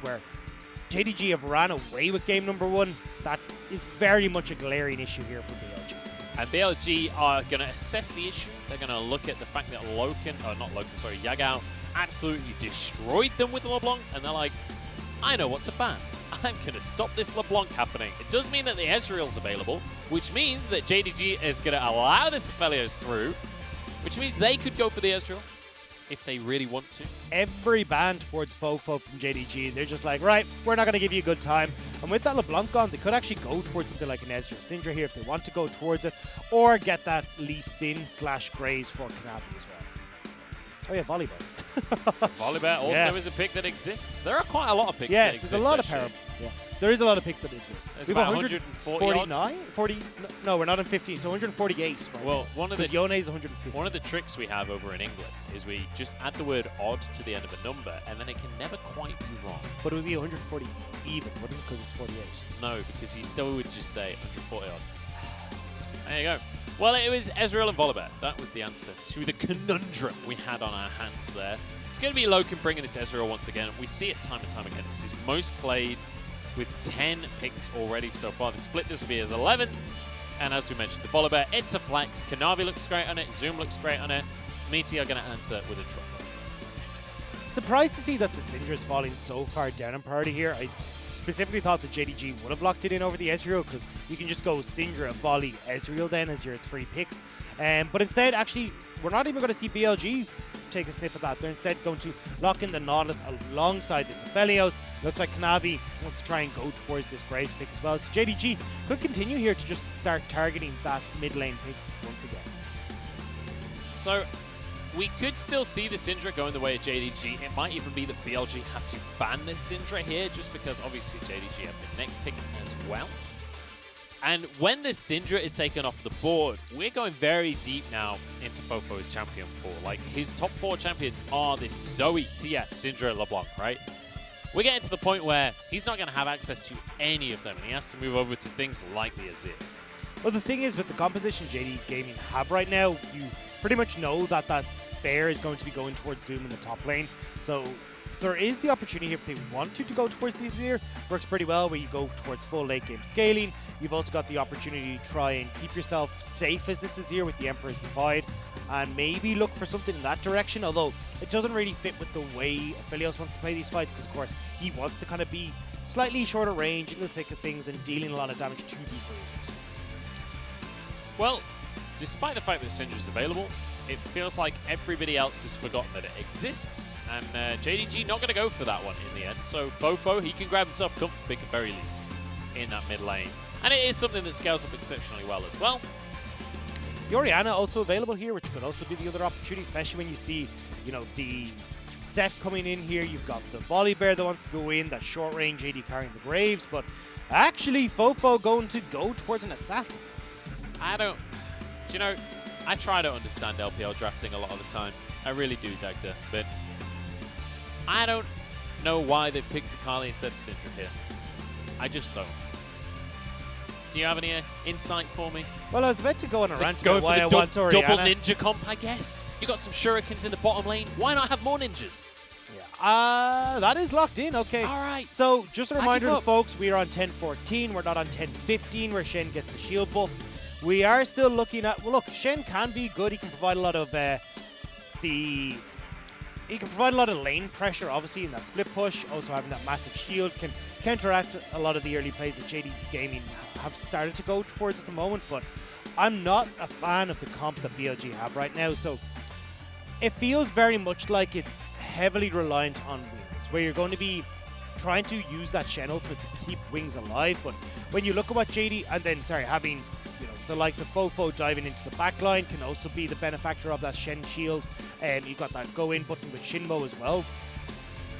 where JDG have ran away with game number 1. That is very much a glaring issue here for BLG. And BLG are going to assess the issue. They're going to look at the fact that Yagao absolutely destroyed them with LeBlanc, and they're like, I know what to ban. I'm going to stop this LeBlanc happening. It does mean that the Ezreal's available, which means that JDG is going to allow this Aphelios through, which means they could go for the Ezreal if they really want to. Every ban towards Fofo from JDG, they're just like, right, we're not going to give you a good time. And with that LeBlanc gone, they could actually go towards something like an Ezreal Syndra here if they want to go towards it, or get that Lee Sin/Graze for Kanavi as well. Oh yeah, Volleyball. Volleyball also is a pick that exists. There are quite a lot of picks that exist. There's a lot of power. Yeah, there is a lot of picks that exist. There's about 149? 40? No, we're not in 15, so 148 right well, now. One of the Yone is 150. One of the tricks we have over in England is we just add the word odd to the end of a number, and then it can never quite be wrong. But it would be 140 even, wouldn't it? Because it's 48. No, because you still would just say 140 odd. There you go. Well, it was Ezreal and Volibear. That was the answer to the conundrum we had on our hands there. It's going to be Loken bringing this Ezreal once again. We see it time and time again. This is most played with 10 picks already so far. The split disappears 11. And as we mentioned, the Volibear, it's a flex. Kanavi looks great on it. Zoom looks great on it. Meaty are going to answer with a drop. Surprised to see that the Syndra is falling so far down in priority here. I specifically thought that JDG would have locked it in over the Ezreal because you can just go Syndra, Volley, Ezreal then as your 3 picks. But instead, actually, we're not even going to see BLG take a sniff at that. They're instead going to lock in the Nautilus alongside this Aphelios. Looks like Kanavi wants to try and go towards this Graves pick as well. So JDG could continue here to just start targeting that mid lane pick once again. So we could still see the Syndra going the way of JDG. It might even be that BLG have to ban this Syndra here just because obviously JDG have the next pick as well. And when the Syndra is taken off the board, we're going very deep now into Fofo's champion pool. Like, his top 4 champions are this Zoe, TF, Syndra, LeBlanc, right? We're getting to the point where he's not going to have access to any of them, and he has to move over to things like the Azir. Well, the thing is, with the composition JD Gaming have right now, you pretty much know that that Bear is going to be going towards Zoom in the top lane. So there is the opportunity if they want to go towards the Azir. Works pretty well where you go towards full late game scaling. You've also got the opportunity to try and keep yourself safe as this Azir with the Emperor's Divide and maybe look for something in that direction, although it doesn't really fit with the way Aphelios wants to play these fights because, of course, he wants to kind of be slightly shorter range in the thick of things and dealing a lot of damage to these players. Well, despite the fact that Syndra is available, it feels like everybody else has forgotten that it exists, and JDG not going to go for that one in the end. So Fofo, he can grab himself a comfort pick at very least in that mid lane. And it is something that scales up exceptionally well as well. The Orianna also available here, which could also be the other opportunity, especially when you see, you know, the set coming in here. You've got the Volibear that wants to go in, that short range AD carrying the Graves, but actually Fofo going to go towards an Assassin. Do you know, I try to understand LPL drafting a lot of the time. I really do, Dagda, but I don't know why they picked Akali instead of Syndra here. I just don't. Do you have any insight for me? Well, I was about to go on a rant about why I want Orianna. Double ninja comp, I guess. You got some shurikens in the bottom lane. Why not have more ninjas? Yeah. That is locked in. Okay. All right. So, just a reminder to folks, we are on 10-14. We're not on 10-15 where Shen gets the shield buff. We are still looking at, well, look, Shen can be good. He can provide a lot of lane pressure, obviously, in that split push. Also having that massive shield can counteract a lot of the early plays that JD Gaming have started to go towards at the moment. But I'm not a fan of the comp that BLG have right now. So it feels very much like it's heavily reliant on wings, where you're going to be trying to use that Shen ultimate to keep wings alive. But when you look at what JD, and then, having the likes of Fofo diving into the back line can also be the benefactor of that Shen shield. And you've got that go-in button with Shinbo as well.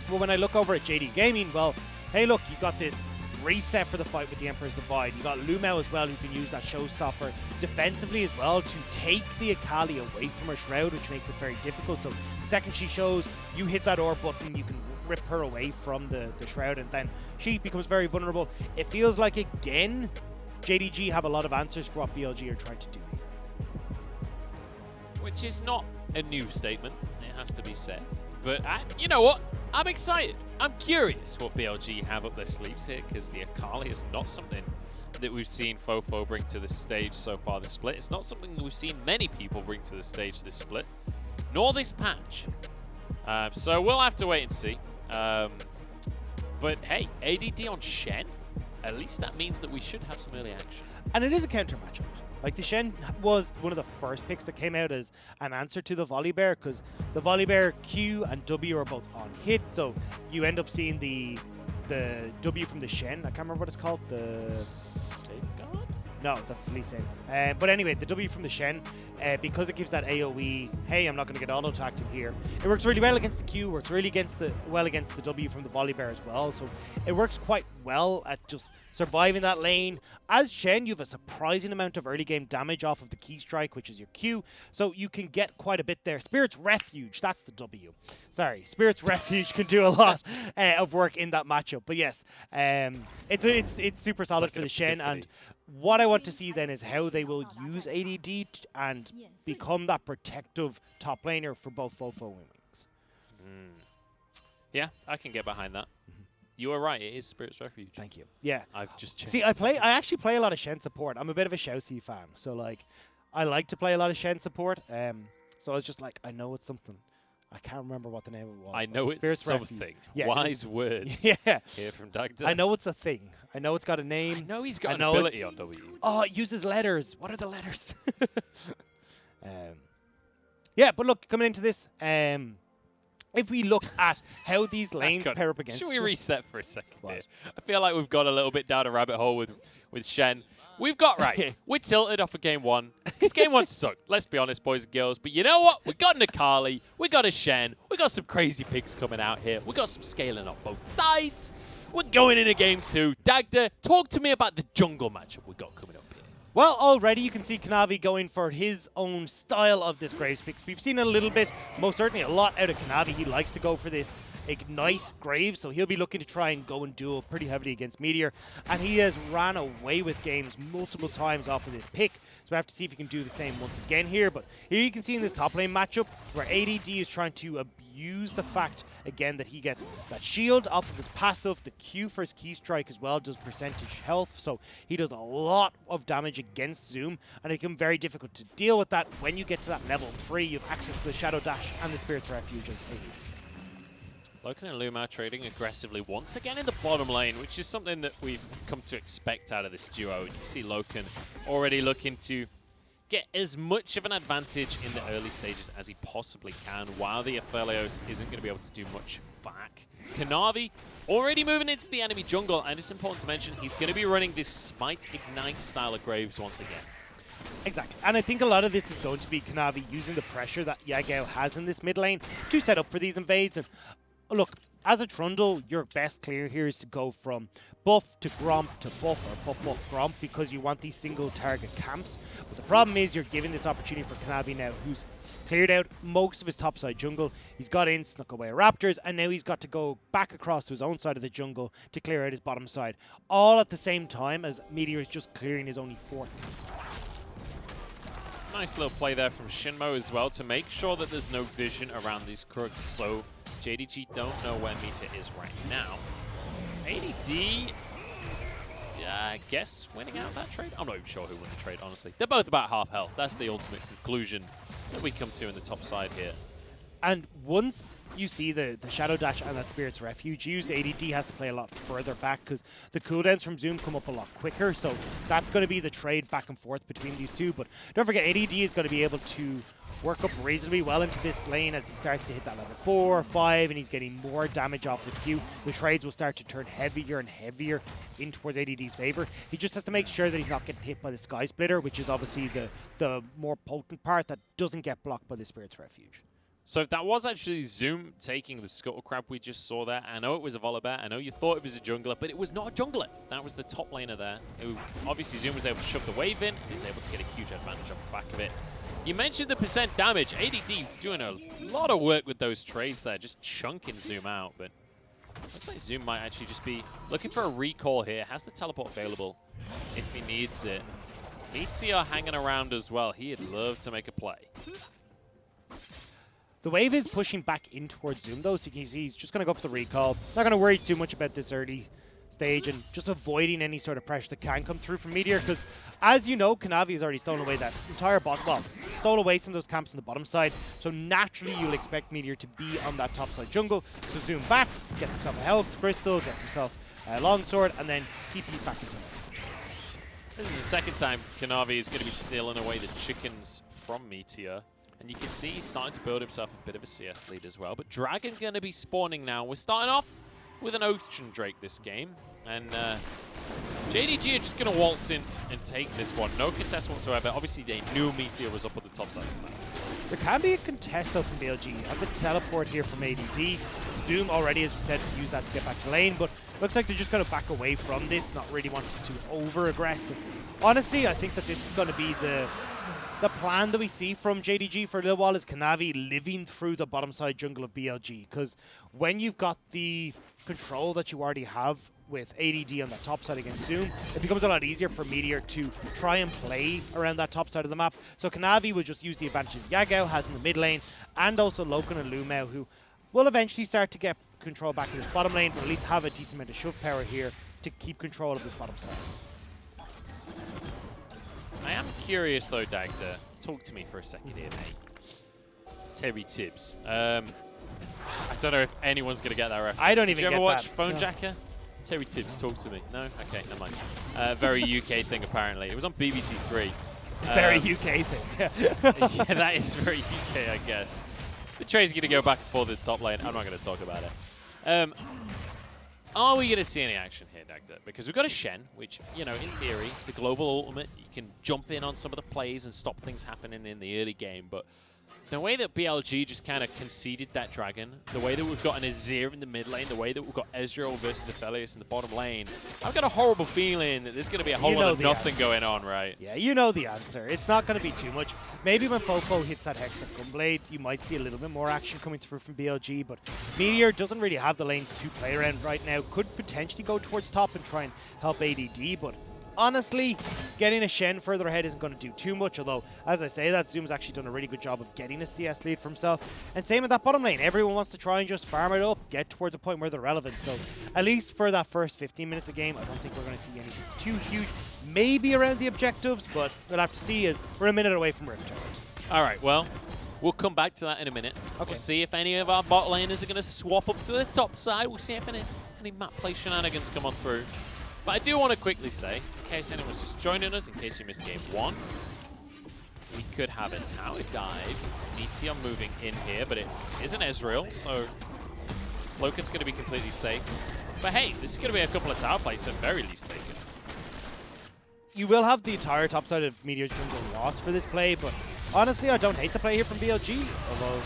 But when I look over at JD Gaming, well, hey, look, you got this reset for the fight with the Emperor's Divide. You got Lumao as well, who can use that showstopper defensively as well to take the Akali away from her Shroud, which makes it very difficult. So the second she shows, you hit that R button, you can rip her away from the Shroud, and then she becomes very vulnerable. It feels like, again, JDG have a lot of answers for what BLG are trying to do. Which is not a new statement, it has to be said. But you know what? I'm excited. I'm curious what BLG have up their sleeves here, because the Akali is not something that we've seen Fofo bring to the stage so far this split. It's not something that we've seen many people bring to the stage this split, nor this patch. So we'll have to wait and see. But hey, ADD on Shen, at least that means that we should have some early action. And it is a counter matchup. Like, the Shen was one of the first picks that came out as an answer to the Volibear, because the Volibear Q and W are both on hit, so you end up seeing the W from the Shen. I can't remember what it's called. The Safeguard? No, that's Lee Sin. But anyway, the W from the Shen, because it gives that AoE, hey, I'm not going to get auto-attacked in here. It works really well against the Q, works really well against the W from the Volibear as well. So it works quite well at just surviving that lane. As Shen, you have a surprising amount of early game damage off of the key strike, which is your Q. So you can get quite a bit there. Spirit's Refuge, that's the W. Sorry, Spirit's Refuge can do a lot of work in that matchup. But yes, it's super solid for the Shen. And what I want to see then is how they will use ADD and become that protective top laner for both Fofo and Wings. Yeah, I can get behind that. You are right, it is Spirit's Refuge. Thank you. Yeah. I've just checked. See, I actually play a lot of Shen support. I'm a bit of a Xiaoxi fan. So, like, I like to play a lot of Shen support. So I was just like, I know it's something. I can't remember what the name of it was. I know it's Spirit's something. Refuge. Yeah, Wise words. Yeah. Here from Dagda. I know it's a thing. I know it's got a name. I know he's got an ability on W. Oh, it uses letters. What are the letters? Yeah, but look, coming into this, if we look at how these lanes pair up against Should we each other- reset for a second here? I feel like we've got a little bit down a rabbit hole with Shen. We've got right. We're tilted off of game one. This game one sucked. Let's be honest, boys and girls. But you know what? We got an Akali. We got a Shen. We got some crazy picks coming out here. We got some scaling on both sides. We're going into game two. Dagda, talk to me about the jungle matchup we got coming up here. Well, already you can see Kanavi going for his own style of this Graves pick. We've seen it a little bit, most certainly a lot out of Kanavi. He likes to go for this Ignite Graves, so he'll be looking to try and go and duel pretty heavily against Meteor. And he has ran away with games multiple times off of this pick, so we have to see if he can do the same once again here. But here you can see in this top lane matchup where ADD is trying to abuse the fact, again, that he gets that shield off of his passive. The Q for his key strike as well does percentage health, so he does a lot of damage against Zoom, and it can be very difficult to deal with that. When you get to that level 3, you have access to the Shadow Dash and the Spirit's Refuge as ADD. Loken and Luma trading aggressively once again in the bottom lane, which is something that we've come to expect out of this duo. You see Loken already looking to get as much of an advantage in the early stages as he possibly can, while the Aphelios isn't going to be able to do much back. Kanavi already moving into the enemy jungle, and it's important to mention he's going to be running this Smite Ignite style of Graves once again. Exactly, and I think a lot of this is going to be Kanavi using the pressure that Yagao has in this mid lane to set up for these invades. And look, as a Trundle, your best clear here is to go from buff to Gromp to buff or buff Gromp, because you want these single target camps. But the problem is you're giving this opportunity for Kanavi now, who's cleared out most of his topside jungle. He's got in, snuck away Raptors, and now he's got to go back across to his own side of the jungle to clear out his bottom side. All at the same time as Meteor is just clearing his only 4th camp. Nice little play there from Shinmo as well to make sure that there's no vision around these crooks, so JDG don't know where Meteor is right now. Is ADD, I guess, winning out that trade? I'm not even sure who won the trade, honestly. They're both about half health. That's the ultimate conclusion that we come to in the top side here. And once you see the Shadow Dash and that Spirit's Refuge use, ADD has to play a lot further back because the cooldowns from Zoom come up a lot quicker. So that's going to be the trade back and forth between these two. But don't forget, ADD is going to be able to work up reasonably well into this lane as he starts to hit that level 4 or 5, and he's getting more damage off the Q. The trades will start to turn heavier and heavier in towards ADD's favor. He just has to make sure that he's not getting hit by the Sky Splitter, which is obviously the more potent part that doesn't get blocked by the Spirit's Refuge. So that was actually Zoom taking the Scuttle Crab we just saw there. I know it was a Volibear. I know you thought it was a jungler, but it was not a jungler. That was the top laner there, who obviously Zoom was able to shove the wave in and is able to get a huge advantage off the back of it. You mentioned the percent damage. ADD doing a lot of work with those trades there, just chunking Zoom out. But looks like Zoom might actually just be looking for a recall here. Has the teleport available if he needs it. Meteor hanging around as well. He'd love to make a play. The wave is pushing back in towards Zoom, though, so you can see he's just going to go for the recall. Not going to worry too much about this early stage and just avoiding any sort of pressure that can come through from Meteor, because as you know, Kanavi has already stolen away that entire bottom, well, stole away some of those camps on the bottom side, so naturally you'll expect Meteor to be on that top side jungle. So Zoom backs, gets himself a health crystal, gets himself a longsword, and then TP's back into lane. This is the second time Kanavi is going to be stealing away the chickens from Meteor. And you can see he's starting to build himself a bit of a CS lead as well. But Dragon going to be spawning now. We're starting off with an Ocean Drake this game. And JDG are just going to waltz in and take this one. No contest whatsoever. Obviously, they knew Meteor was up on the top side of the map. There can be a contest, though, from BLG. At the teleport here from ADD. Zoom already, as we said, use that to get back to lane. But looks like they're just going to back away from this, not really wanting to over-aggressive. Honestly, I think that this is going to be the plan that we see from JDG for a little while is Kanavi living through the bottom side jungle of BLG, because when you've got the control that you already have with ADD on the top side against Zoom, it becomes a lot easier for Meteor to try and play around that top side of the map. So Kanavi will just use the advantages Yagao has in the mid lane, and also Loken and Lumao, who will eventually start to get control back in this bottom lane, but at least have a decent amount of shove power here to keep control of this bottom side. I am curious though, Dagda. Talk to me for a second here, mate. Terry Tibbs. I don't know if anyone's going to get that reference. I don't even get that. Did you ever watch Phone No. Jacker? Terry Tibbs, talk to me. No? Okay, never mind. Very UK thing, apparently. It was on BBC 3. Very UK thing. Yeah, that is very UK, I guess. The trade's going to go back and forth in the top lane. I'm not going to talk about it. Are we going to see any action here, Dagda? Because we've got a Shen, which, you know, in theory, the global ultimate, you can jump in on some of the plays and stop things happening in the early game. But the way that BLG just kind of conceded that Dragon, the way that we've got an Azir in the mid lane, the way that we've got Ezreal versus Aphelios in the bottom lane, I've got a horrible feeling that there's going to be a whole lot of nothing going on, right? Yeah, you know the answer. It's not going to be too much. Maybe when Fofo hits that Hex at Gunblade, you might see a little bit more action coming through from BLG, but Meteor doesn't really have the lanes to play around right now. Could potentially go towards top and try and help ADD, but honestly, getting a Shen further ahead isn't going to do too much, although, as I say that, Zoom's actually done a really good job of getting a CS lead for himself. And same with that bottom lane. Everyone wants to try and just farm it up, get towards a point where they're relevant. So, at least for that first 15 minutes of the game, I don't think we're going to see anything too huge. Maybe around the objectives, but we'll have to see as we're a minute away from Rift Turret. All right, well, we'll come back to that in a minute. Okay. We'll see if any of our bot laners are going to swap up to the top side. We'll see if any map play shenanigans come on through. But I do want to quickly say, in case anyone's just joining us, in case you missed game 1, we could have a tower dive. Meteor moving in here, but it isn't Ezreal, so Loken's going to be completely safe. But hey, this is going to be a couple of tower plays at very least taken. You will have the entire top side of Meteor's jungle lost for this play, but honestly, I don't hate the play here from BLG, although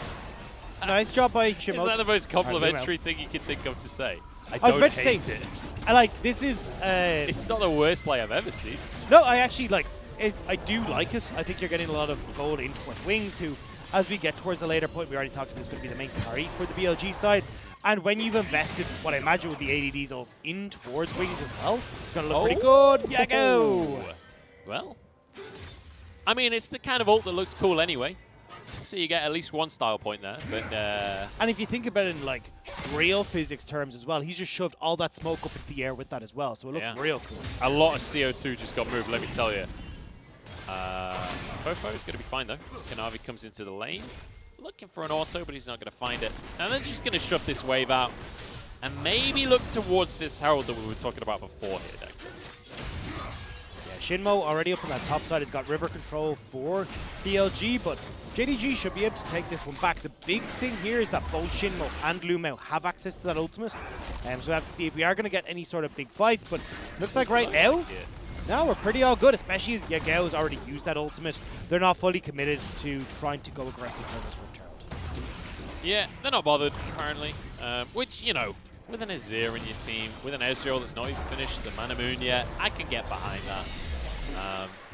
nice job by Chimo. Is that the most complimentary thing you can think of to say? I was about don't to hate say, it. I like, this is... It's not the worst play I've ever seen. No, I actually like it. I do like it. I think you're getting a lot of gold in towards Wings, who, as we get towards the later point, we already talked about, is going to be the main carry for the BLG side. And when you've invested what I imagine would be ADD's ult in towards Wings as well, it's going to look pretty good. Yeah, go! Well, I mean, it's the kind of ult that looks cool anyway. So you get at least one style point there. But and if you think about it in like real physics terms as well, he's just shoved all that smoke up into the air with that as well. So it looks real cool. A lot of CO2 just got moved, let me tell you. Fofo is going to be fine though, as Kanavi comes into the lane. Looking for an auto, but he's not going to find it. And they're just going to shove this wave out. And maybe look towards this Herald that we were talking about before here, Deck. Shinmo already up on that top side has got river control for BLG, but JDG should be able to take this one back. The big thing here is that both Shinmo and Lumao have access to that ultimate, so we have to see if we are going to get any sort of big fights, but looks like right now, no, we're pretty all good, especially as Yagao has already used that ultimate. They're not fully committed to trying to go aggressive for this Rift Herald. Yeah, they're not bothered, apparently, which, you know, with an Azir in your team, with an Ezreal that's not even finished the Mana Moon yet, I can get behind that.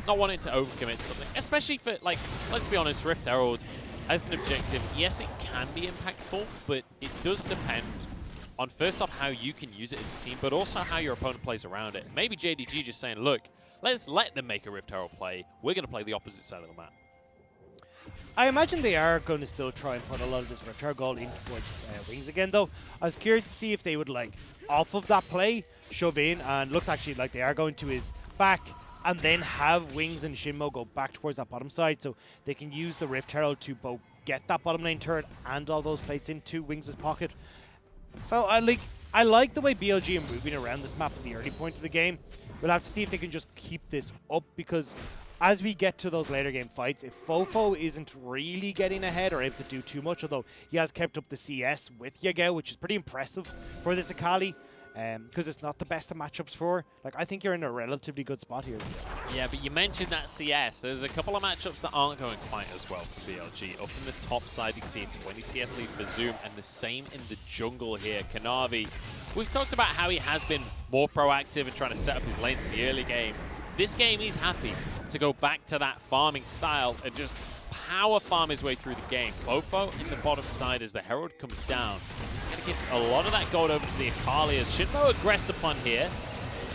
Not wanting to overcommit to something, especially for, like, let's be honest, Rift Herald as an objective, yes, it can be impactful, but it does depend on, first off, how you can use it as a team, but also how your opponent plays around it. Maybe JDG just saying, look, let's let them make a Rift Herald play. We're going to play the opposite side of the map. I imagine they are going to still try and put a lot of this return goal in towards Wings again, though. I was curious to see if they would, like, off of that play, shove in, and looks actually like they are going to his back, and then have Wings and Shinmo go back towards that bottom side, so they can use the Rift Herald to both get that bottom lane turret and all those plates into Wings' pocket. So I like the way BLG are moving around this map at the early point of the game. We'll have to see if they can just keep this up, because as we get to those later game fights, if Fofo isn't really getting ahead or able to do too much, although he has kept up the CS with Yagao, which is pretty impressive for this Akali, because it's not the best of matchups for. Like, I think you're in a relatively good spot here. Yeah, but you mentioned that CS. There's a couple of matchups that aren't going quite as well for BLG. Up in the top side, you can see a 20 CS lead for Zoom, and the same in the jungle here. Kanavi, we've talked about how he has been more proactive and trying to set up his lanes in the early game. This game, he's happy to go back to that farming style and just power farm his way through the game. Fofo in the bottom side as the Herald comes down. Going to give a lot of that gold over to the Akali as Shinmo aggressed upon here.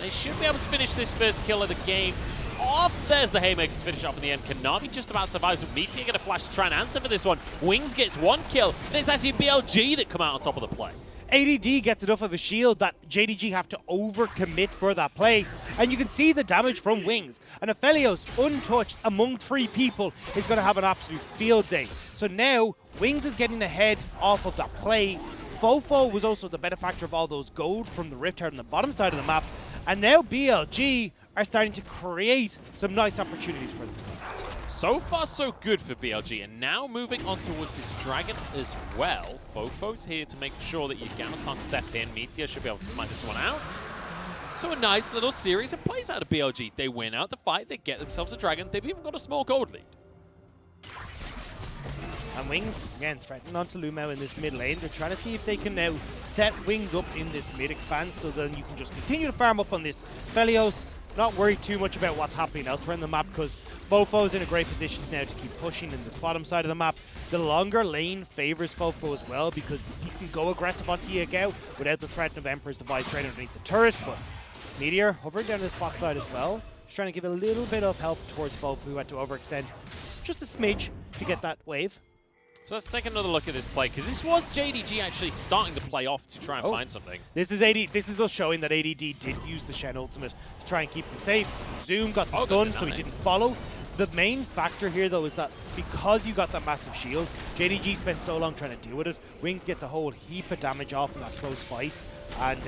They should be able to finish this first kill of the game off. There's the Haymaker to finish off in the end. Kanavi just about survives, but Meteor going to flash to try and answer for this one. Wings gets one kill, and it's actually BLG that come out on top of the play. ADD gets enough of a shield that JDG have to overcommit for that play, and you can see the damage from Wings. And Aphelios, untouched among 3 people, is going to have an absolute field day. So now, Wings is getting ahead off of that play. Fofo was also the benefactor of all those gold from the Rift Herald on the bottom side of the map, and now BLG are starting to create some nice opportunities for themselves. So far, so good for BLG, and now moving on towards this dragon as well. Fofo's here to make sure that Yagao can't step in. Meteor should be able to smite this one out. So a nice little series of plays out of BLG. They win out the fight, they get themselves a dragon, they've even got a small gold lead. And Wings, again, threatening onto Lumao in this mid lane. They're trying to see if they can now set Wings up in this mid expanse, so then you can just continue to farm up on this Aphelios. Not worry too much about what's happening elsewhere in the map, because Fofo's in a great position now to keep pushing in this bottom side of the map. The longer lane favors Fofo as well, because he can go aggressive onto Yagao without the threat of Emperor's Device right underneath the turret. But Meteor hovering down this bot side as well, just trying to give a little bit of help towards Fofo, who had to overextend just a smidge to get that wave. So let's take another look at this play, because this was JDG actually starting the play off to try and find something. This is us showing that ADD did use the Shen ultimate to try and keep him safe. Zoom got the stun, so he didn't follow. The main factor here, though, is that because you got that massive shield, JDG spent so long trying to deal with it. Wings gets a whole heap of damage off in that close fight. And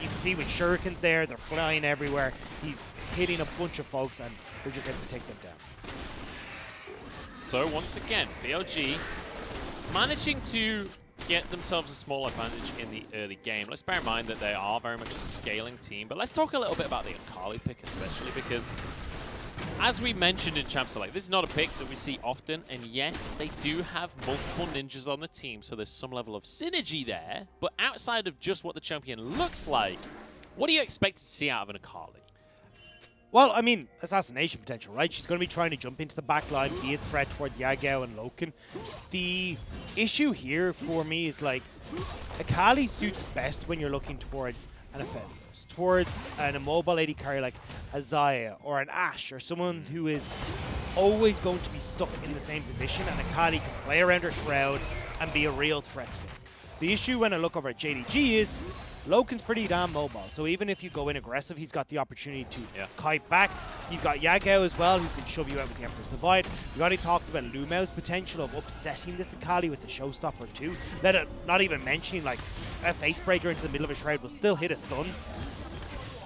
you can see with shurikens there, they're flying everywhere. He's hitting a bunch of folks, and they're just able to take them down. So once again, BLG managing to get themselves a small advantage in the early game. Let's bear in mind that they are very much a scaling team, but let's talk a little bit about the Akali pick especially, because as we mentioned in Champ Select, this is not a pick that we see often, and yes, they do have multiple ninjas on the team, so there's some level of synergy there, but outside of just what the champion looks like, what do you expect to see out of an Akali? Well, I mean, assassination potential, right? She's going to be trying to jump into the back line, be a threat towards Yagao and Loken. The issue here for me is, like, Akali suits best when you're looking towards an Aphelios, towards an immobile AD carry like Azaya or an Ashe, or someone who is always going to be stuck in the same position, and Akali can play around her shroud and be a real threat to them. The issue when I look over at JDG is Loken's pretty damn mobile, so even if you go in aggressive, he's got the opportunity to kite back. You've got Yagao as well, who can shove you out with the Emperor's Divide. We already talked about Lumao's potential of upsetting this Akali with the Showstopper too. Not even mentioning, like, a face breaker into the middle of a shroud will still hit a stun.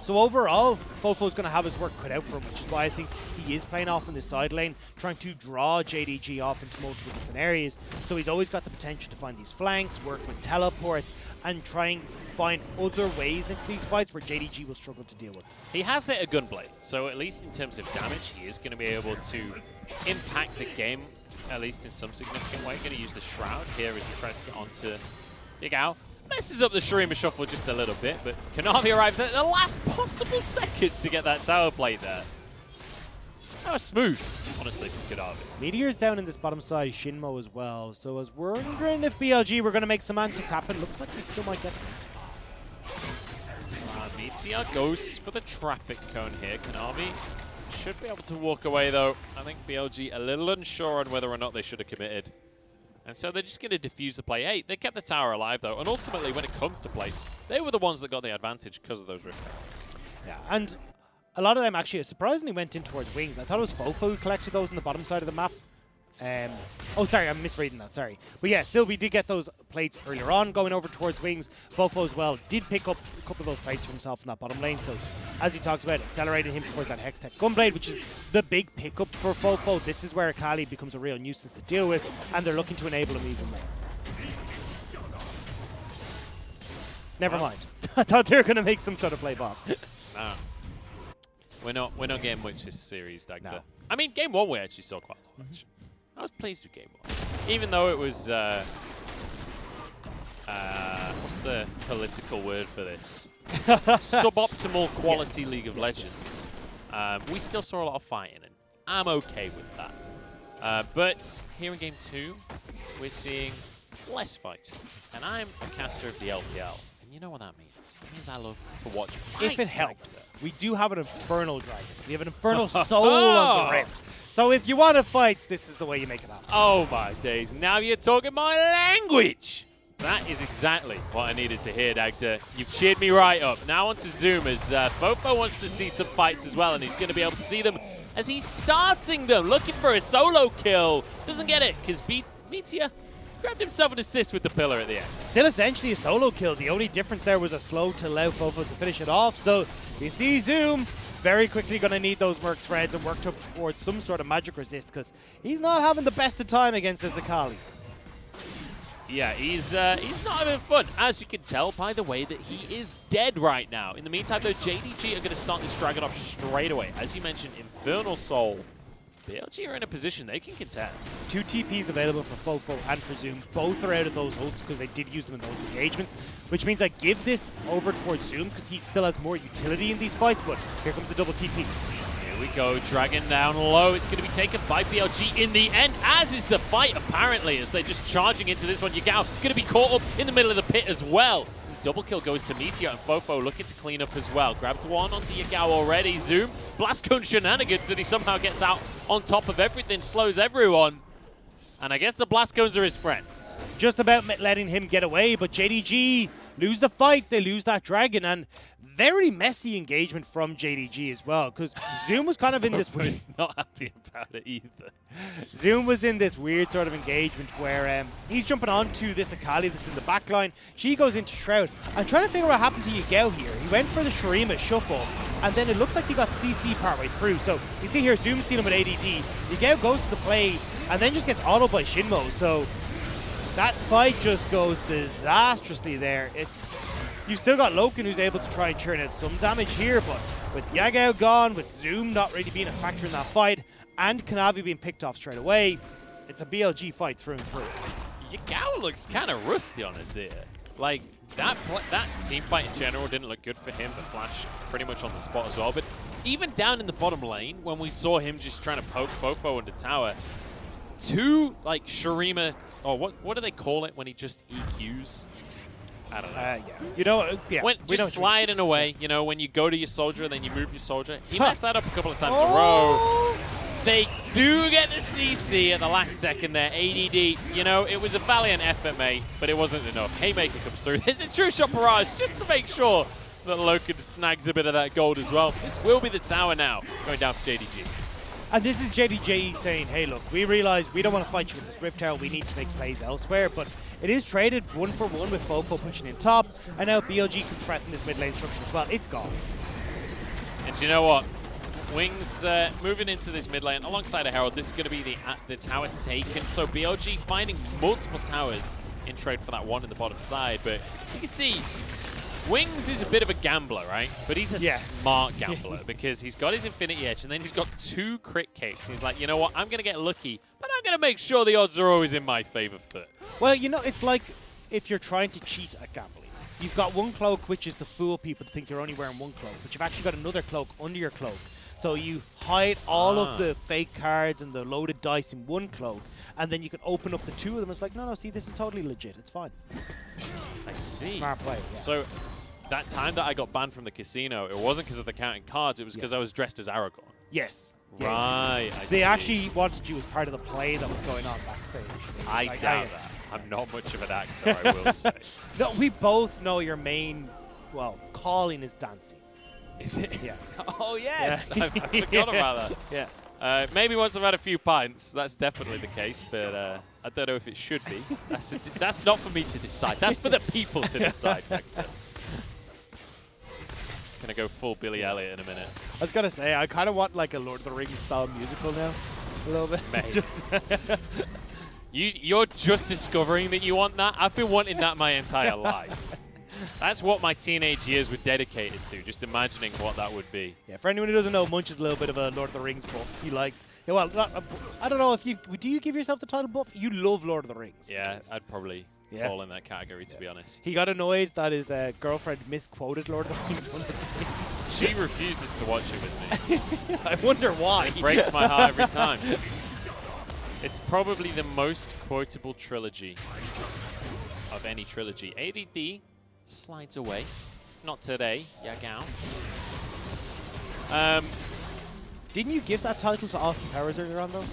So overall, Fofo's going to have his work cut out for him, which is why I think he is playing off in the side lane, trying to draw JDG off into multiple different areas. So he's always got the potential to find these flanks, work with teleports, and try and find other ways into these fights where JDG will struggle to deal with. He has hit a Gunblade, so at least in terms of damage, he is going to be able to impact the game, at least in some significant way. Going to use the Shroud here as he tries to get onto Yagao. Messes up the Shurima Shuffle just a little bit, but Kanavi arrives at the last possible second to get that tower plate there. That was smooth, honestly, from Kanavi. Meteor's down in this bottom side, Shinmo as well. So I was wondering if BLG were going to make some antics happen. Looks like he still might get some. Meteor goes for the traffic cone here. Kanavi should be able to walk away, though. I think BLG a little unsure on whether or not they should have committed. And so they're just going to defuse the play. Hey, they kept the tower alive, though. And ultimately, when it comes to place, they were the ones that got the advantage because of those rift arrows. Yeah, and a lot of them actually surprisingly went in towards wings. I thought it was Fofo who collected those on the bottom side of the map. Oh, sorry, I'm misreading that, sorry. But yeah, still, we did get those plates earlier on going over towards wings. Fofo as well did pick up a couple of those plates for himself in that bottom lane. So, as he talks about, accelerated him towards that Hextech Gunblade, which is the big pickup for Fofo. This is where Akali becomes a real nuisance to deal with, and they're looking to enable him even more. Never mind. I thought they were going to make some sort of play bot. Nah. We're not getting much this series, Dagda. No. I mean, game 1 we actually saw quite a lot. I was pleased with game 1. Even though it was, what's the political word for this? Suboptimal quality League of Legends. We still saw a lot of fighting, and I'm okay with that. But here in game 2, we're seeing less fighting. And I'm a caster of the LPL. And you know what that means? It means I love to watch fights. If it helps, we do have an Infernal Dragon. We have an Infernal Soul on the Rift. So if you want to fight, this is the way you make it happen. Oh my days, now you're talking my language! That is exactly what I needed to hear, Dagda. You've cheered me right up. Now on to Zoom, as Fofo wants to see some fights as well, and he's going to be able to see them as he's starting them, looking for a solo kill. Doesn't get it, because Meteor grabbed himself an assist with the pillar at the end. Still essentially a solo kill. The only difference there was a slow to allow Fofo to finish it off. So you see Zoom very quickly going to need those Merc Threads and work up towards some sort of magic resist, because he's not having the best of time against this Akali. Yeah, he's not having fun, as you can tell by the way that he is dead right now. In the meantime, though, JDG are going to start this Dragon off straight away. As you mentioned, Infernal Soul. BLG are in a position they can contest. 2 TPs available for Fofo and for Zoom. Both are out of those ults because they did use them in those engagements, which means I give this over towards Zoom because he still has more utility in these fights, but here comes the double TP. Here we go, Dragon down low. It's going to be taken by BLG in the end, as is the fight apparently, as they're just charging into this one. Yagao going to be caught up in the middle of the pit as well. Double kill goes to Meteor, and Fofo looking to clean up as well. Grabbed one onto Yagao already. Zoom, Blast Cone shenanigans, and he somehow gets out on top of everything, slows everyone. And I guess the Blast Cones are his friends. Just about letting him get away, but JDG lose the fight. They lose that Dragon, and very messy engagement from JDG as well, because Zoom was kind of in this... Fofo's not happy about it either. Zoom was in this weird sort of engagement where he's jumping onto this Akali that's in the back line. She goes into Shroud. I'm trying to figure out what happened to Yagao here. He went for the Shurima shuffle, and then it looks like he got CC partway through. So you see here, Zoom's dealing with ADD. Yagao goes to the play, and then just gets autoed by Shinmo. So that fight just goes disastrously there. You've still got Loken who's able to try and churn out some damage here, but with Yagao gone, with Zoom not really being a factor in that fight, and Kanavi being picked off straight away, it's a BLG fight through and through. Yagao looks kind of rusty on his ear. Like, that team fight in general didn't look good for him, but Flash pretty much on the spot as well. But even down in the bottom lane, when we saw him just trying to poke Fofo into tower, 2, like, Shurima, or what do they call it when he just EQs? I don't know. Yeah. You know, yeah. When, just sliding away, you know, when you go to your soldier, then you move your soldier. He messed that up a couple of times in a row. They do get the CC at the last second there. ADD, you know, it was a valiant effort, mate, but it wasn't enough. Haymaker comes through. There's a true shot barrage just to make sure that Loken snags a bit of that gold as well. This will be the tower now, going down for JDG. And this is JDG saying, hey, look, we realize we don't want to fight you with this Rift Tower. We need to make plays elsewhere. But it is traded 1-for-1 with Fofo pushing in top. And now BLG can threaten this mid lane structure as well. It's gone. And you know what? Wings moving into this mid lane alongside a Herald. This is going to be the tower taken. So BLG finding multiple towers in trade for that one in the bottom side. But you can see Wings is a bit of a gambler, right? But he's a smart gambler because he's got his Infinity Edge and then he's got 2 crit cakes. He's like, you know what? I'm going to get lucky, but I'm going to make sure the odds are always in my favor first. Well, you know, it's like if you're trying to cheat at gambling. You've got one cloak, which is to fool people to think you're only wearing one cloak, but you've actually got another cloak under your cloak. So you hide all of the fake cards and the loaded dice in one cloak, and then you can open up the 2 of them. It's like, no, see, this is totally legit. It's fine. I see. Smart play. Yeah. So that time that I got banned from the casino, it wasn't because of the counting cards. It was because I was dressed as Aragorn. Yes. Right, I see. They actually wanted you as part of the play that was going on backstage. I doubt that. I'm not much of an actor, I will say. No, we both know your main, well, calling is dancing. Is it? Yeah. Oh, yes. Yeah. I forgot about that. Yeah. Maybe once I've had a few pints, that's definitely the case, but I don't know if it should be. That's not for me to decide. That's for the people to decide. Gonna go full Billy Elliot in a minute. I was gonna say, I kind of want like a Lord of the Rings style musical now, a little bit. Mate. You're just discovering that you want that? I've been wanting that my entire life. That's what my teenage years were dedicated to, just imagining what that would be. Yeah, for anyone who doesn't know, Munch is a little bit of a Lord of the Rings buff. He likes, yeah, well, I don't know if do you give yourself the title buff? You love Lord of the Rings. Yeah, I'd probably fall in that category, to be honest. He got annoyed that his girlfriend misquoted Lord of the Rings one of the days. She refuses to watch it with me. I wonder why. It breaks my heart every time. It's probably the most quotable trilogy of any trilogy. ADD slides away. Not today, Yagao. Didn't you give that title to Austin Powers earlier on, though?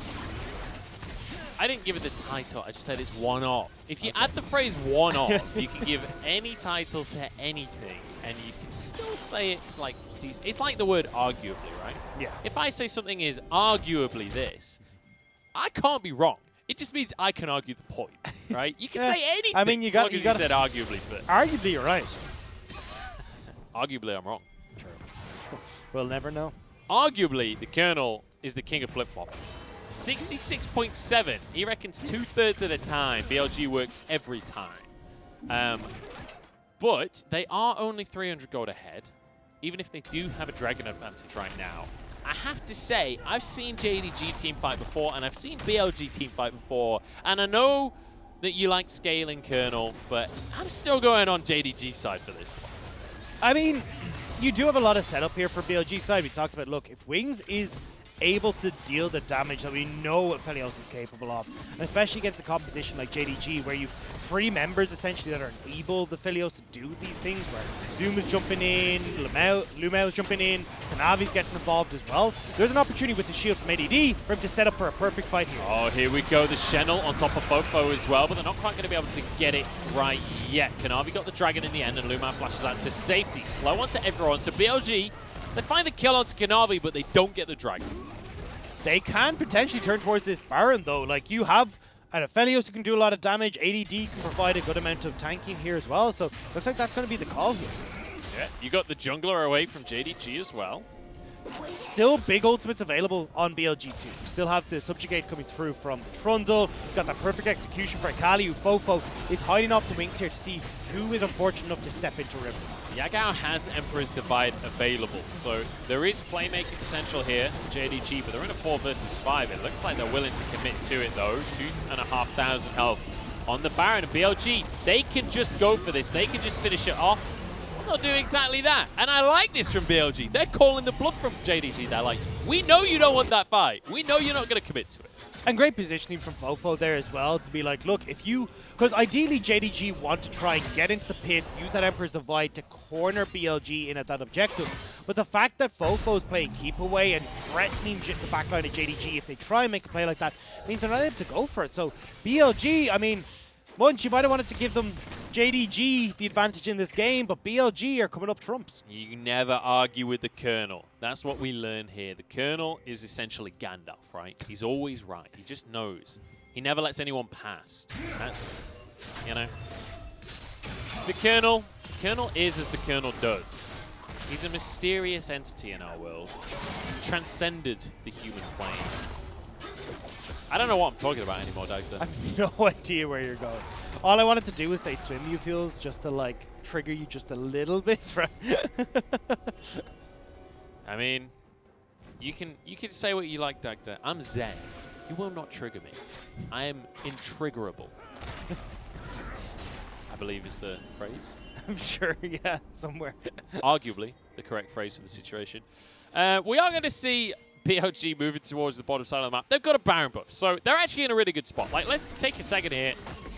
I didn't give it the title. I just said it's one-off. If you add the phrase one-off, you can give any title to anything, and you can still say it like it's like the word arguably, right? Yeah. If I say something is arguably this, I can't be wrong. It just means I can argue the point, right? You can say anything. I mean, you as long as you said arguably first. Arguably, you're right. Arguably, I'm wrong. True. We'll never know. Arguably, the Colonel is the king of flip-flop. 66.7. He reckons 2/3 of the time BLG works every time. But they are only 300 gold ahead, even if they do have a Dragon advantage right now. I have to say, I've seen JDG team fight before, and I've seen BLG team fight before, and I know that you like scaling Colonel, but I'm still going on JDG side for this one. I mean, you do have a lot of setup here for BLG side. We talked about, look, if Wings is able to deal the damage that we know what Felios is capable of, and especially against a composition like JDG, where you've 3 members essentially that are able the Felios to do these things, where Zoom is jumping in, Lumao is jumping in, Kanavi's getting involved as well. There's an opportunity with the shield from ADD for him to set up for a perfect fight here. Oh, here we go. The Shenel on top of Fofo as well, but they're not quite going to be able to get it right yet. Kanavi got the Dragon in the end, and Lumao flashes out to safety. Slow onto everyone, so BLG, they find the kill onto Kanavi, but they don't get the Dragon. They can potentially turn towards this Baron, though. Like, you have an Aphelios who can do a lot of damage. ADD can provide a good amount of tanking here as well. So, looks like that's going to be the call here. Yeah, you got the jungler away from JDG as well. Still big ultimates available on BLG2. Still have the Subjugate coming through from the Trundle. Got that perfect execution for Akali, who Fofo is hiding off the wings here to see who is unfortunate enough to step into River. Yagao has Emperor's Divide available, so there is playmaking potential here for JDG, but they're in a 4 versus 5. It looks like they're willing to commit to it, though. 2,500 health on the Baron. And BLG, they can just go for this. They can just finish it off. They'll do exactly that. And I like this from BLG. They're calling the bluff from JDG. They're like, we know you don't want that fight. We know you're not going to commit to it. And great positioning from Fofo there as well to be like, look, if you... Because ideally JDG want to try and get into the pit, use that Emperor's Divide to corner BLG in at that objective. But the fact that Fofo's playing keep away and threatening the backline of JDG if they try and make a play like that means they're not able to go for it. So BLG, I mean, Munch, you might have wanted to give them JDG the advantage in this game, but BLG are coming up trumps. You never argue with the Colonel. That's what we learn here. The Colonel is essentially Gandalf, right? He's always right. He just knows. He never lets anyone pass. That's, you know. The Colonel is as the Colonel does. He's a mysterious entity in our world. Transcended the human plane. I don't know what I'm talking about anymore, Doctor. I have no idea where you're going. All I wanted to do was say swim you feels just to like trigger you just a little bit. I mean, you can say what you like, Doctor. I'm Zen. You will not trigger me. I am intriggerable. I believe is the phrase. I'm sure, yeah, somewhere. Arguably the correct phrase for the situation. We are going to see BLG moving towards the bottom side of the map. They've got a Baron buff, so they're actually in a really good spot. Like, let's take a second here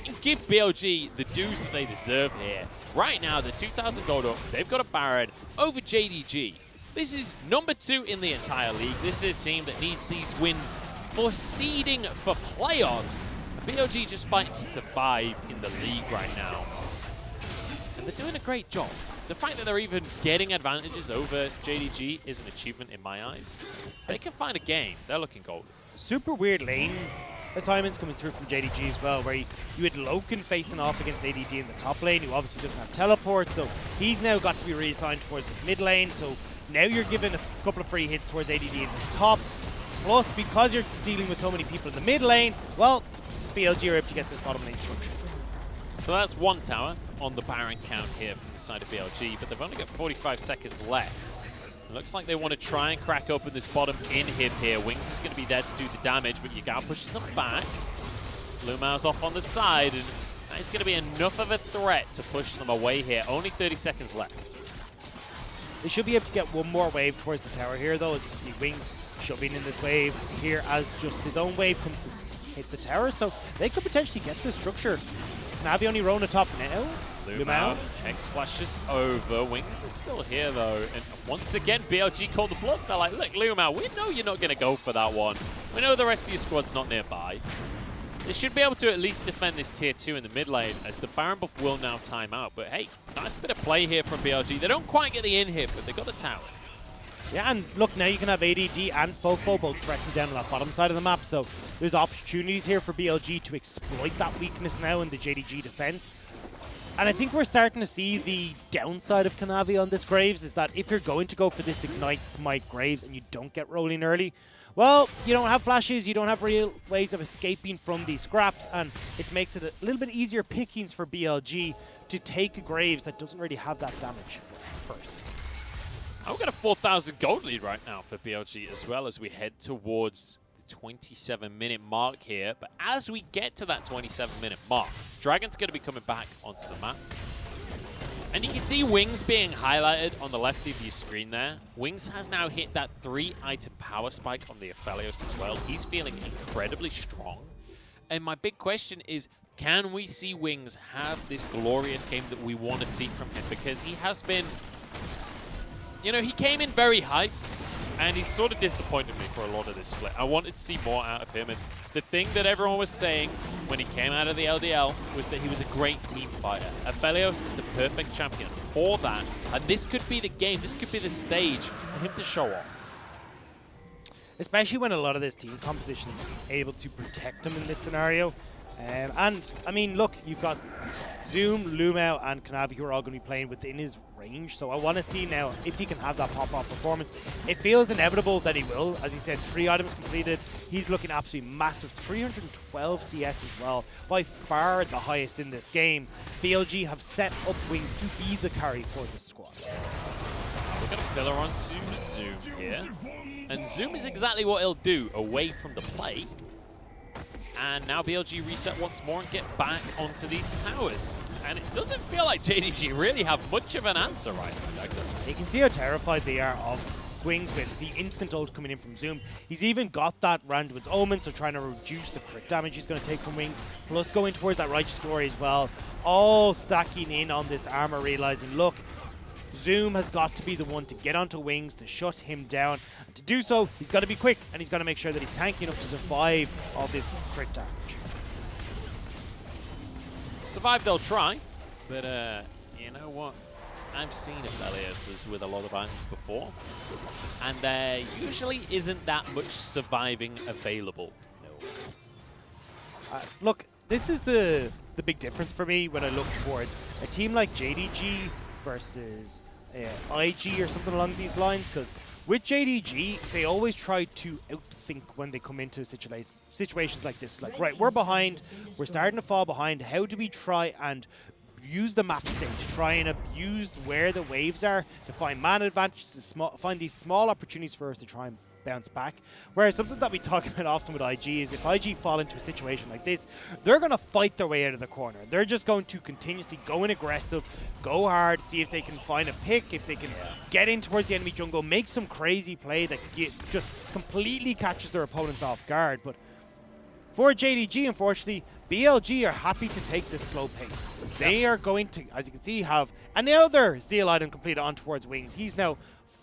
and give BLG the dues that they deserve here. Right now, they're 2,000 gold up. They've got a Baron over JDG. This is number 2 in the entire league. This is a team that needs these wins for seeding for playoffs. BLG just fighting to survive in the league right now. And they're doing a great job. The fact that they're even getting advantages over JDG is an achievement in my eyes. If they can find a game, they're looking golden. Super weird lane assignments coming through from JDG as well, where you had Loken facing off against ADD in the top lane, who obviously doesn't have teleport, so he's now got to be reassigned towards his mid lane, so now you're given a couple of free hits towards ADD in the top. Plus, because you're dealing with so many people in the mid lane, well, BLG are able to get this bottom lane structure. So that's one tower on the Baron count here from the side of BLG, but they've only got 45 seconds left. It looks like they want to try and crack open this bottom inhib here. Wings is going to be there to do the damage, but Yagao pushes them back. Lumao's off on the side, and that is going to be enough of a threat to push them away here. Only 30 seconds left. They should be able to get one more wave towards the tower here, though. As you can see, Wings shoving in this wave here as just his own wave comes to hit the tower, so they could potentially get this structure. Navi only rolling the top now. Lumao X splashes over. Wings is still here though, and once again BLG called the bluff. They're like, look Lumao, we know you're not going to go for that one. We know the rest of your squad's not nearby. They should be able to at least defend this tier 2 in the mid lane, as the Baron buff will now time out. But hey, nice bit of play here from BLG. They don't quite get the inhib, but they got the tower. Yeah, and look, now you can have ADD and Fofo both threatening down on that bottom side of the map, so there's opportunities here for BLG to exploit that weakness now in the JDG defense. And I think we're starting to see the downside of Kanavi on this Graves, is that if you're going to go for this Ignite Smite Graves and you don't get rolling early, well, you don't have flashes, you don't have real ways of escaping from these scraps, and it makes it a little bit easier pickings for BLG to take a Graves that doesn't really have that damage first. I've got a 4,000 gold lead right now for BLG as well, as we head towards the 27-minute mark here. But as we get to that 27-minute mark, Dragon's going to be coming back onto the map. And you can see Wings being highlighted on the left of your screen there. Wings has now hit that 3-item power spike on the Aphelios as well. He's feeling incredibly strong. And my big question is, can we see Wings have this glorious game that we want to see from him? Because he has been... You know, he came in very hyped, and he sort of disappointed me for a lot of this split. I wanted to see more out of him, and the thing that everyone was saying when he came out of the LDL was that he was a great team fighter. Aphelios is the perfect champion for that, and this could be the game, this could be the stage for him to show off. Especially when a lot of this team composition is able to protect him in this scenario. And, I mean, look, you've got Zoom, Lumao, and Kanavi who are all going to be playing within his range. So I want to see now if he can have that pop-off performance. It feels inevitable that he will. As he said, 3 items completed. He's looking absolutely massive. 312 CS as well. By far the highest in this game. BLG have set up Wings to be the carry for this squad. We're going to pillar onto Zoom here. And Zoom is exactly what he'll do away from the play. And now BLG reset once more and get back onto these towers. And it doesn't feel like JDG really have much of an answer right now. You can see how terrified they are of Wings with the instant ult coming in from Zoom. He's even got that Randuin's Omen, so trying to reduce the crit damage he's going to take from Wings, plus going towards that Righteous Glory as well. All stacking in on this armor, realizing, look, Zoom has got to be the one to get onto Wings to shut him down. And to do so, he's got to be quick, and he's got to make sure that he's tanky enough to survive all this crit damage. Survive they'll try, but you know what? I've seen Aphelios with a lot of items before, and there usually isn't that much surviving available. No. Look, this is the big difference for me when I look towards a team like JDG versus IG or something along these lines, because with JDG, they always try to outthink when they come into situations like this. Like, right, we're behind, we're starting to fall behind. How do we try and use the map stage, try and abuse where the waves are to find man advantages, find these small opportunities for us to try and bounce back? Whereas something that we talk about often with IG is if IG fall into a situation like this, they're going to fight their way out of the corner. They're just going to continuously go in aggressive, go hard, see if they can find a pick, if they can get in towards the enemy jungle, make some crazy play that just completely catches their opponents off guard. But for JDG, unfortunately, BLG are happy to take this slow pace. They are going to, as you can see, have another Zeal item completed on towards Wings. He's now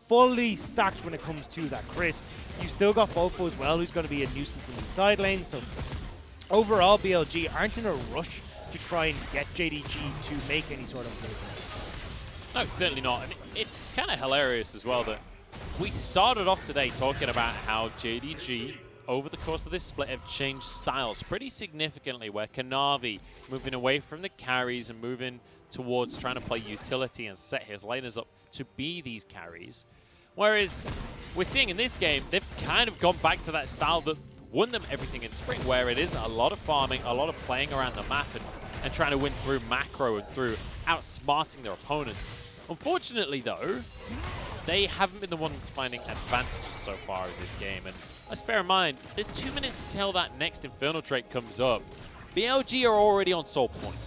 fully stacked when it comes to that crit. You still got Fofo as well, who's going to be a nuisance in the side lane. So overall, BLG aren't in a rush to try and get JDG to make any sort of progress. No, certainly not. And it's kind of hilarious as well that we started off today talking about how JDG, over the course of this split, have changed styles pretty significantly, where Kanavi moving away from the carries and moving towards trying to play utility and set his laners up to be these carries. Whereas we're seeing in this game, they've kind of gone back to that style that won them everything in Spring, where it is a lot of farming, a lot of playing around the map and trying to win through macro and through outsmarting their opponents. Unfortunately, though, they haven't been the ones finding advantages so far in this game. And let's bear in mind, there's 2 minutes until that next Infernal trait comes up. BLG are already on soul point.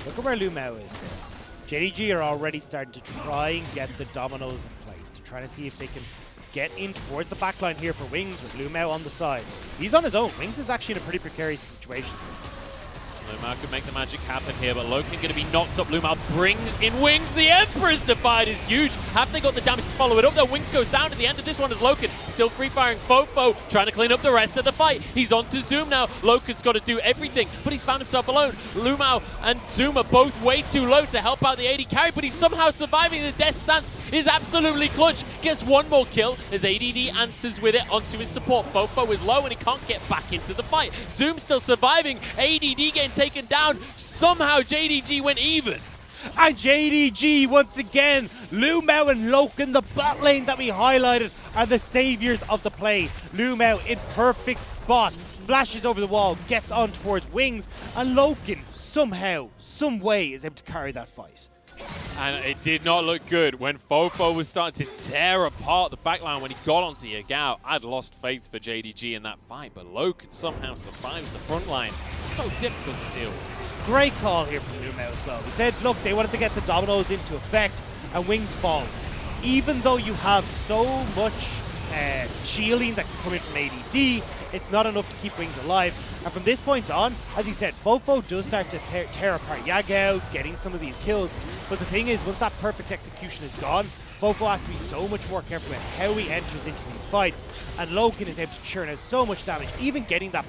Look at where Lumao is here. JDG are already starting to try and get the dominoes in place. They're trying to see if they can get in towards the backline here for Wings with Lumao on the side. He's on his own. Wings is actually in a pretty precarious situation. Lumao could make the magic happen here, but Loken going to be knocked up. Lumao brings in Wings. The Emperor's Divide is huge. Have they got the damage to follow it up, though? Wings goes down at the end of this one as Loken still free-firing Fofo, trying to clean up the rest of the fight. He's on to Zoom now. Loken's got to do everything, but he's found himself alone. Lumao and Zoom are both way too low to help out the AD carry, but he's somehow surviving. The death stance is absolutely clutch. Gets one more kill as ADD answers with it onto his support. Fofo is low and he can't get back into the fight. Zoom still surviving. ADD getting taken down. Somehow JDG went even. And JDG once again, Lumao and Loken, the bot lane that we highlighted, are the saviors of the play. Lumao in perfect spot, flashes over the wall, gets on towards Wings, and Loken somehow, some way is able to carry that fight. And it did not look good when Fofo was starting to tear apart the backline when he got onto Yagao. I'd lost faith for JDG in that fight, but Loken somehow survives the front line. So difficult to deal with. Great call here from Lumao as well. He said, look, they wanted to get the dominoes into effect, and Wings falls. Even though you have so much shielding that can come in from ADD, it's not enough to keep Wings alive. And from this point on, as he said, Fofo does start to tear apart Yagao, getting some of these kills. But the thing is, once that perfect execution is gone, Fofo has to be so much more careful with how he enters into these fights. And Loken is able to churn out so much damage, even getting that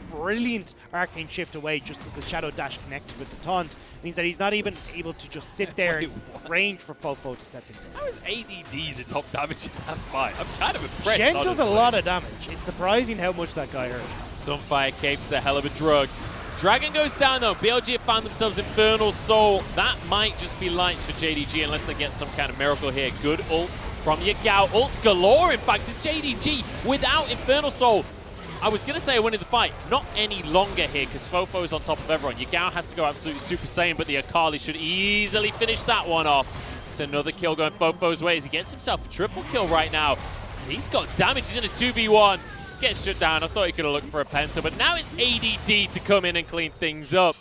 brilliant arcane shift away just as the shadow dash connected with the taunt means that he's not even able to just sit there and range for Fofo to set things up. How is ADD the top damage in that fight? I'm kind of impressed. Shen does a lot of damage. It's surprising how much that guy hurts. Sunfire Cape's a hell of a drug. Dragon goes down though. BLG have found themselves Infernal Soul. That might just be lights for JDG unless they get some kind of miracle here. Good ult from Yagao. Ults galore, in fact, is JDG without Infernal Soul. I was going to say winning the fight, not any longer here because Fofo is on top of everyone. Yagao has to go absolutely Super Saiyan, but the Akali should easily finish that one off. It's another kill going Fofo's way as he gets himself a triple kill right now. He's got damage, he's in a 2v1. Gets shut down, I thought he could have looked for a penta, but now it's ADD to come in and clean things up.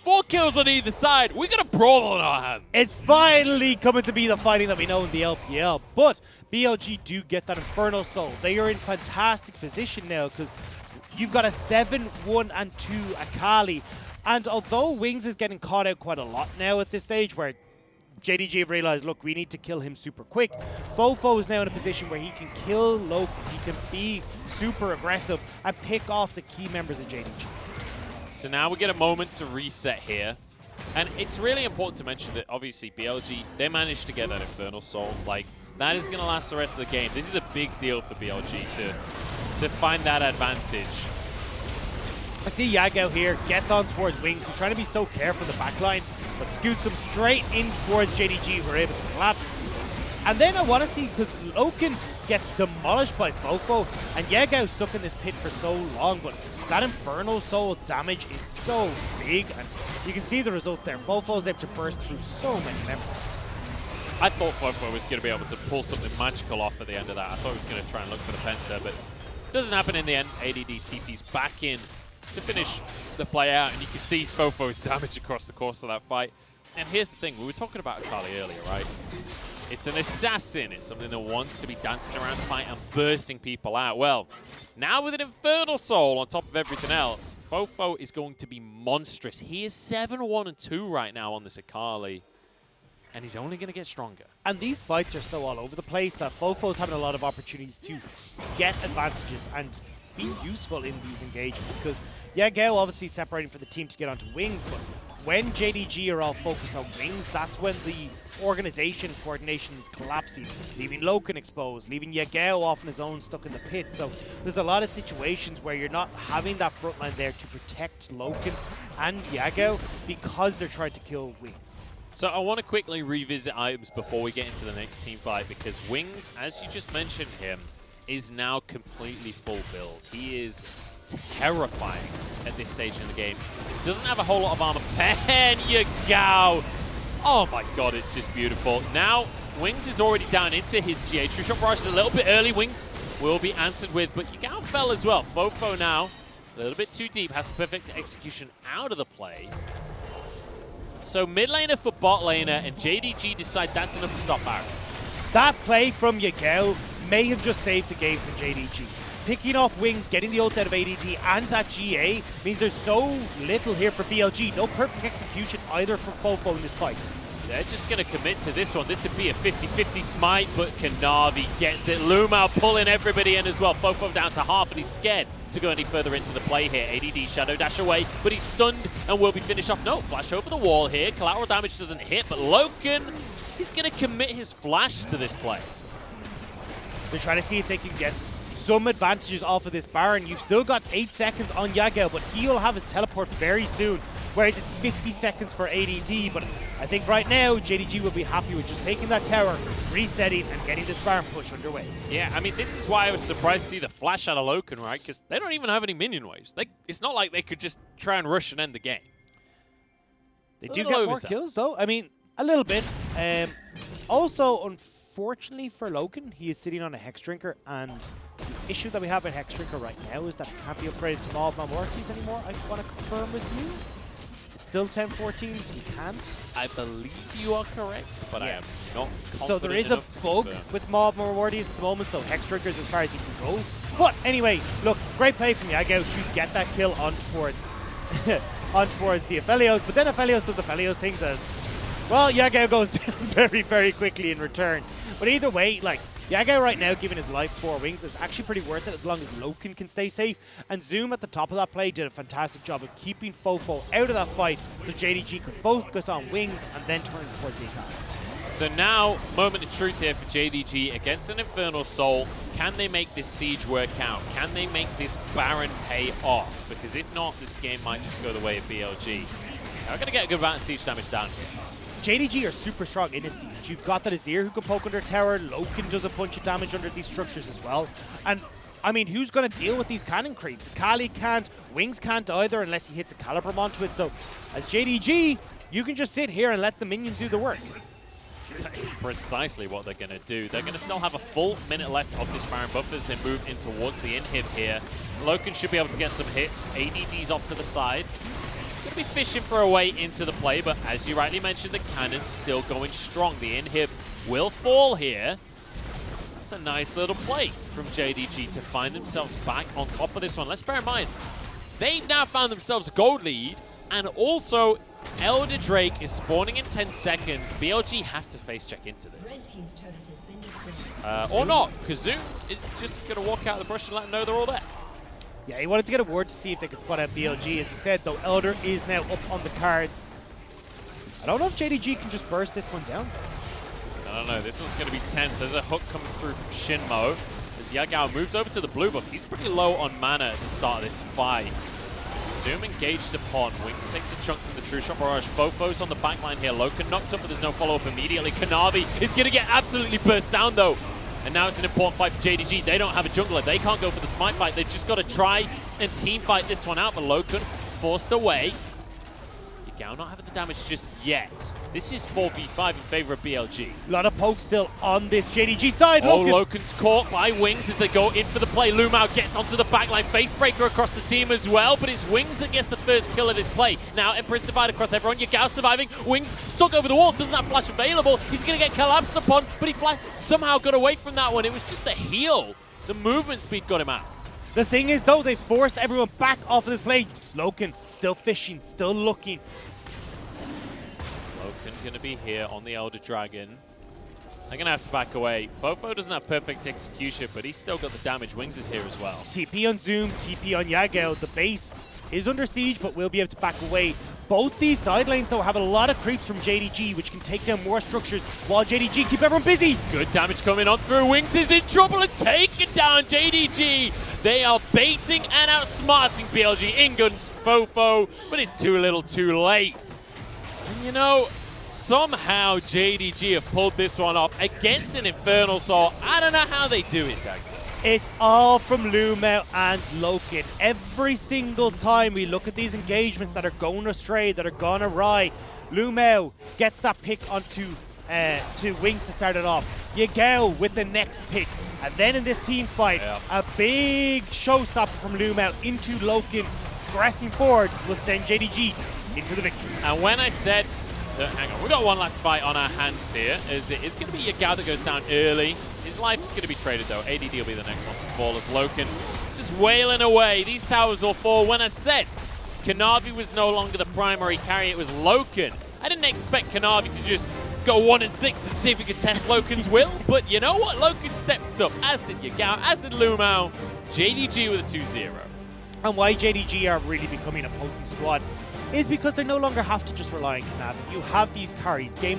4 kills on either side. We got a brawl on our hands. It's finally coming to be the fighting that we know in the LPL, but BLG do get that Infernal Soul. They are in fantastic position now because you've got a 7-1-2 Akali. And although Wings is getting caught out quite a lot now at this stage where JDG have realized, look, we need to kill him super quick, Fofo is now in a position where he can kill Loki, he can be super aggressive and pick off the key members of JDG. So now we get a moment to reset here. And it's really important to mention that obviously BLG, they managed to get that Infernal Soul. Like, that is going to last the rest of the game. This is a big deal for BLG to find that advantage. I see Yagao here, gets on towards Wings, who's trying to be so careful in the backline, but scoots him straight in towards JDG, who are able to collapse. And then I want to see, because Loken gets demolished by Fofo, and Yagao's stuck in this pit for so long, but that Infernal Soul damage is so big, and you can see the results there. Fofo's able to burst through so many members. I thought Fofo was going to be able to pull something magical off at the end of that. I thought he was going to try and look for the penta, but it doesn't happen in the end. ADD TP's back in to finish the play out, and you can see Fofo's damage across the course of that fight. And here's the thing, we were talking about Akali earlier, right? It's an assassin. It's something that wants to be dancing around the fight and bursting people out. Well, now with an Infernal Soul on top of everything else, Fofo is going to be monstrous. He is 7-1-2 right now on this Akali. and he's only going to get stronger. And these fights are so all over the place that Fofo's having a lot of opportunities to get advantages and be useful in these engagements. Because, yeah, Gale obviously separating for the team to get onto Wings, but when JDG are all focused on Wings, that's when the organization coordination is collapsing, leaving Loken exposed, leaving Yagao off on his own, stuck in the pit. So there's a lot of situations where you're not having that front line there to protect Loken and Yagao because they're trying to kill Wings. So I want to quickly revisit items before we get into the next team fight, because Wings, as you just mentioned him, is now completely full build. He is terrifying at this stage in the game. Doesn't have a whole lot of armor. Pen Yagao! Oh my god, it's just beautiful. Now, Wings is already down into his GA. True Shot Barrage is a little bit early. Wings will be answered with, but Yagao fell as well. Fofo now, a little bit too deep, has to perfect the execution out of the play. So mid laner for bot laner, and JDG decide that's enough to stop Baron. That play from Yagao may have just saved the game for JDG. Picking off Wings, getting the ult out of ADD and that GA means there's so little here for BLG. No perfect execution either for Fofo in this fight. They're just going to commit to this one. This would be a 50-50 smite, but Kanavi gets it. Lumao pulling everybody in as well. Fofo down to half, and he's scared to go any further into the play here. ADD Shadow Dash away, but he's stunned and will be finished off. No, flash over the wall here. Collateral damage doesn't hit, but Loken, he's going to commit his flash to this play. They're trying to see if they can get some advantages off of this Baron. You've still got 8 seconds on Yagao, but he'll have his teleport very soon, whereas it's 50 seconds for ADD. But I think right now, JDG will be happy with just taking that tower, resetting, and getting this Baron push underway. Yeah, I mean, this is why I was surprised to see the flash out of Loken, right? Because they don't even have any minion waves. It's not like they could just try and rush and end the game. They do get more kills, though. I mean, a little bit. Also, unfortunately for Loken, he is sitting on a Hex Drinker, and the issue that we have with Hex Drinker right now is that it can't be upgraded to Maw of Malmortes anymore. I want to confirm with you. It's still 10-14, so we can't. I believe you are correct, but yeah. I am not confident. So there is a bug with Maw of Malmortes at the moment, so Hex Drinker is as far as he can go. But anyway, look, great play from Yagao to get that kill on towards the Aphelios, but then Aphelios does Aphelios things as, well, Yagao goes down very, very quickly in return. But either way, like, Yagao right now, giving his life for Wings, is actually pretty worth it as long as Loken can stay safe. And Zoom at the top of that play did a fantastic job of keeping Fofo out of that fight so JDG could focus on Wings and then turn towards the attack. So now, moment of truth here for JDG against an Infernal Soul. Can they make this siege work out? Can they make this Baron pay off? Because if not, this game might just go the way of BLG. They're going to get a good amount of siege damage down here. JDG are super strong in a siege. You've got that Azir who can poke under tower. Loken does a bunch of damage under these structures as well. And, I mean, who's going to deal with these cannon creeps? Kali can't, Wings can't either unless he hits a Calibrum onto it. So, as JDG, you can just sit here and let the minions do the work. That is precisely what they're going to do. They're going to still have a full minute left of this Baron buff as they move in towards the inhib here. Loken should be able to get some hits. ADD's off to the side. He's going to be fishing for a way into the play, but as you rightly mentioned, the cannon's still going strong. The inhib will fall here. That's a nice little play from JDG to find themselves back on top of this one. Let's bear in mind, they've now found themselves a gold lead, and also Elder Drake is spawning in 10 seconds. BLG have to face check into this. Or not, because Zoom is just going to walk out of the brush and let them know they're all there. Yeah, he wanted to get a word to see if they could spot out BLG. As he said, though, Elder is now up on the cards. I don't know if JDG can just burst this one down. I don't know. This one's going to be tense. There's a hook coming through from Shinmo. As Yagao moves over to the blue buff, he's pretty low on mana at the start of this fight. Zoom engaged upon. Wings takes a chunk from the True Shot Barrage. Fofo's on the backline here. Loken knocked up, but there's no follow-up immediately. Kanavi is going to get absolutely burst down, though. And now it's an important fight for JDG. They don't have a jungler. They can't go for the smite fight. They've just got to try and team fight this one out. But Loken forced away. Yagao not having the damage just yet. This is 4v5 in favor of BLG. A lot of pokes still on this JDG side. Oh, Loken's caught by Wings as they go in for the play. Lumao gets onto the backline. Facebreaker across the team as well, but it's Wings that gets the first kill of this play. Now Empress divide across everyone. Yagao surviving. Wings stuck over the wall. Doesn't have flash available. He's going to get collapsed upon, but he somehow got away from that one. It was just the heal. The movement speed got him out. The thing is, though, they forced everyone back off of this play. Loken still fishing, still looking. Loken going to be here on the Elder Dragon. They're going to have to back away. Fofo doesn't have perfect execution, but he's still got the damage. Wings is here as well. TP on Zoom, TP on Yagel. The base is under siege, but will be able to back away. Both these side lanes, though, have a lot of creeps from JDG, which can take down more structures while JDG keep everyone busy. Good damage coming on through. Wings is in trouble and taking down JDG. They are baiting and outsmarting BLG. In guns Fofo, but it's too little too late. And you know, somehow JDG have pulled this one off against an Infernal Soul. I don't know how they do it, Dag. It's all from Lumel and Loken. Every single time we look at these engagements that are going astray, that are gone awry, Lumel gets that pick onto to Wings to start it off. Yagel with the next pick. And then in this team fight, a big showstopper from Lumel into Loken, progressing forward will send JDG into the victory. And when I said, hang on, we got one last fight on our hands here. It's going to be Yagel that goes down early. His life is going to be traded though. ADD will be the next one to fall as Loken just wailing away. These towers will fall. When I said Kanavi was no longer the primary carry, it was Loken. I didn't expect Kanavi to just go 1-6 and see if he could test Loken's will. But you know what? Loken stepped up, as did Yagel, as did Lumao. JDG with a 2-0. And why JDG are really becoming a potent squad is because they no longer have to just rely on Kanavi. You have these carries. Game